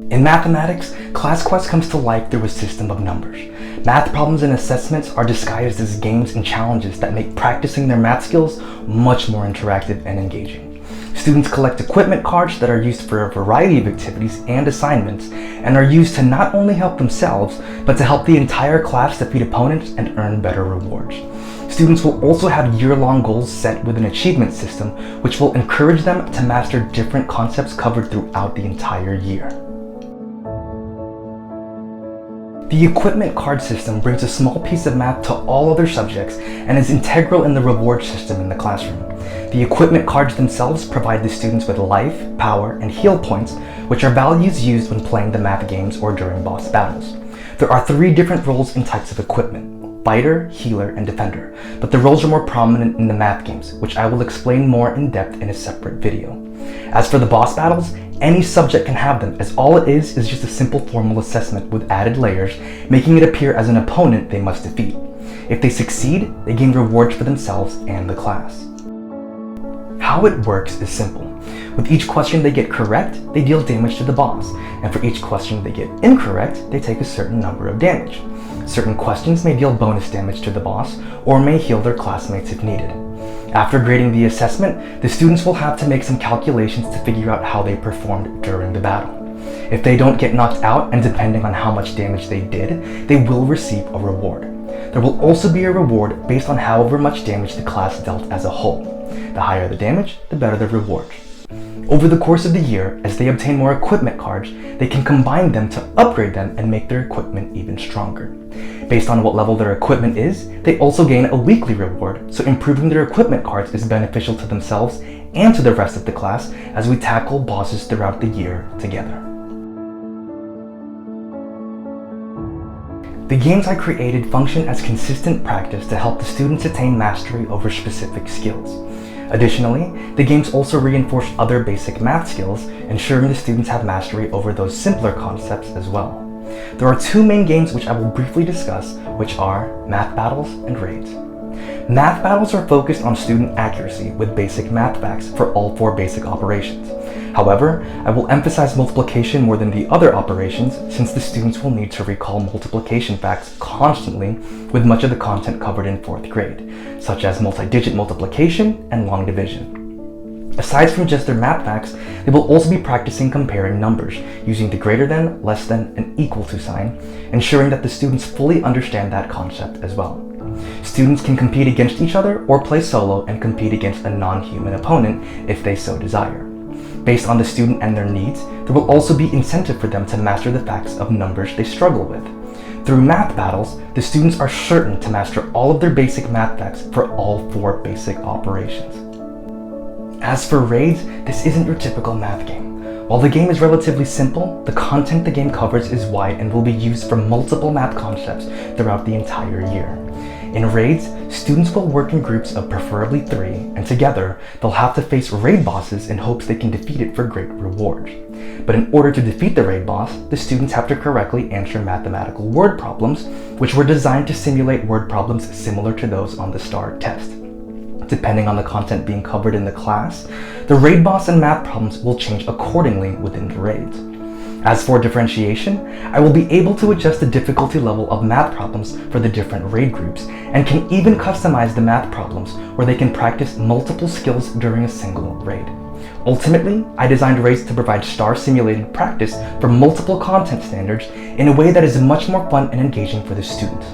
In mathematics, ClassQuest comes to life through a system of numbers. Math problems and assessments are disguised as games and challenges that make practicing their math skills much more interactive and engaging. Students collect equipment cards that are used for a variety of activities and assignments, and are used to not only help themselves, but to help the entire class defeat opponents and earn better rewards. Students will also have year-long goals set with an achievement system, which will encourage them to master different concepts covered throughout the entire year. The equipment card system brings a small piece of math to all other subjects and is integral in the reward system in the classroom. The equipment cards themselves provide the students with life, power, and heal points, which are values used when playing the math games or during boss battles. There are 3 different roles and types of equipment: fighter, healer, and defender, but the roles are more prominent in the math games, which I will explain more in depth in a separate video. As for the boss battles, any subject can have them, as all it is just a simple formal assessment with added layers, making it appear as an opponent they must defeat. If they succeed, they gain rewards for themselves and the class. How it works is simple. With each question they get correct, they deal damage to the boss, and for each question they get incorrect, they take a certain number of damage. Certain questions may deal bonus damage to the boss, or may heal their classmates if needed. After grading the assessment, the students will have to make some calculations to figure out how they performed during the battle. If they don't get knocked out, and depending on how much damage they did, they will receive a reward. There will also be a reward based on however much damage the class dealt as a whole. The higher the damage, the better the reward. Over the course of the year, as they obtain more equipment cards, they can combine them to upgrade them and make their equipment even stronger. Based on what level their equipment is, they also gain a weekly reward, so improving their equipment cards is beneficial to themselves and to the rest of the class as we tackle bosses throughout the year together. The games I created function as consistent practice to help the students attain mastery over specific skills. Additionally, the games also reinforce other basic math skills, ensuring the students have mastery over those simpler concepts as well. There are 2 main games which I will briefly discuss, which are Math Battles and Raids. Math Battles are focused on student accuracy with basic math facts for all 4 basic operations. However, I will emphasize multiplication more than the other operations, since the students will need to recall multiplication facts constantly with much of the content covered in 4th grade, such as multi-digit multiplication and long division. Aside from just their math facts, they will also be practicing comparing numbers using the greater than, less than, and equal to sign, ensuring that the students fully understand that concept as well. Students can compete against each other or play solo and compete against a non-human opponent if they so desire. Based on the student and their needs, there will also be incentive for them to master the facts of numbers they struggle with. Through math battles, the students are certain to master all of their basic math facts for all 4 basic operations. As for Raids, this isn't your typical math game. While the game is relatively simple, the content the game covers is wide and will be used for multiple math concepts throughout the entire year. In Raids, students will work in groups of preferably 3, and together, they'll have to face raid bosses in hopes they can defeat it for great rewards. But in order to defeat the raid boss, the students have to correctly answer mathematical word problems, which were designed to simulate word problems similar to those on the STAR test. Depending on the content being covered in the class, the raid boss and math problems will change accordingly within the raids. As for differentiation, I will be able to adjust the difficulty level of math problems for the different raid groups, and can even customize the math problems where they can practice multiple skills during a single raid. Ultimately, I designed raids to provide STAR-simulated practice for multiple content standards in a way that is much more fun and engaging for the students.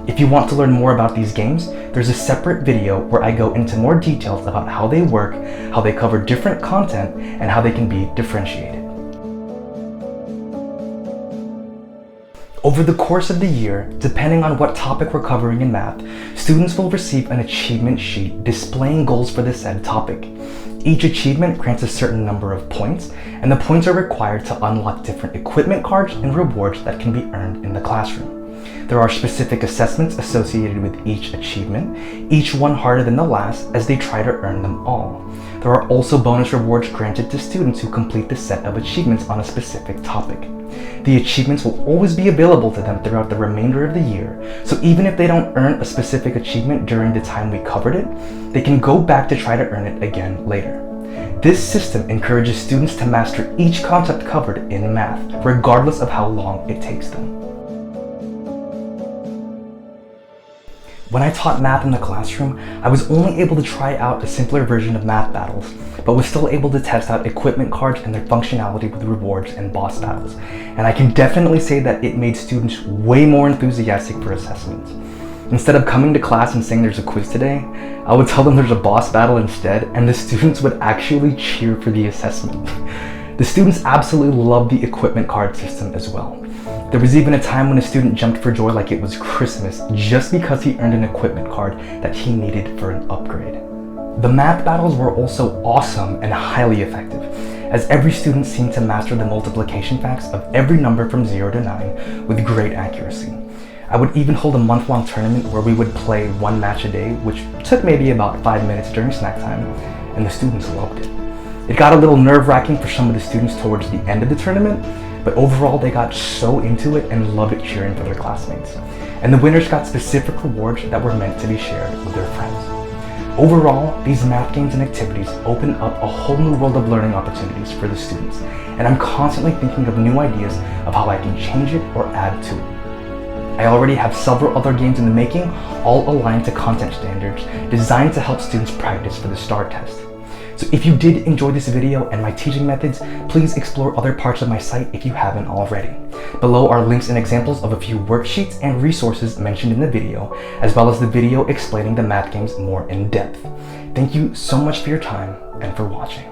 If you want to learn more about these games, there's a separate video where I go into more details about how they work, how they cover different content, and how they can be differentiated. Over the course of the year, depending on what topic we're covering in math, students will receive an achievement sheet displaying goals for the said topic. Each achievement grants a certain number of points, and the points are required to unlock different equipment cards and rewards that can be earned in the classroom. There are specific assessments associated with each achievement, each one harder than the last as they try to earn them all. There are also bonus rewards granted to students who complete the set of achievements on a specific topic. The achievements will always be available to them throughout the remainder of the year, so even if they don't earn a specific achievement during the time we covered it, they can go back to try to earn it again later. This system encourages students to master each concept covered in math, regardless of how long it takes them. When I taught math in the classroom, I was only able to try out a simpler version of Math Battles, but was still able to test out equipment cards and their functionality with rewards and boss battles. And I can definitely say that it made students way more enthusiastic for assessments. Instead of coming to class and saying there's a quiz today, I would tell them there's a boss battle instead, and the students would actually cheer for the assessment. The students absolutely loved the equipment card system as well. There was even a time when a student jumped for joy like it was Christmas just because he earned an equipment card that he needed for an upgrade. The math battles were also awesome and highly effective, as every student seemed to master the multiplication facts of every number from 0 to 9 with great accuracy. I would even hold a month-long tournament where we would play one match a day, which took maybe about 5 minutes during snack time, and the students loved it. It got a little nerve-wracking for some of the students towards the end of the tournament, but overall they got so into it and loved it cheering for their classmates. And the winners got specific rewards that were meant to be shared with their friends. Overall, these math games and activities open up a whole new world of learning opportunities for the students, and I'm constantly thinking of new ideas of how I can change it or add to it. I already have several other games in the making, all aligned to content standards, designed to help students practice for the STAR test. So if you did enjoy this video and my teaching methods, please explore other parts of my site if you haven't already. Below are links and examples of a few worksheets and resources mentioned in the video, as well as the video explaining the math games more in depth. Thank you so much for your time and for watching.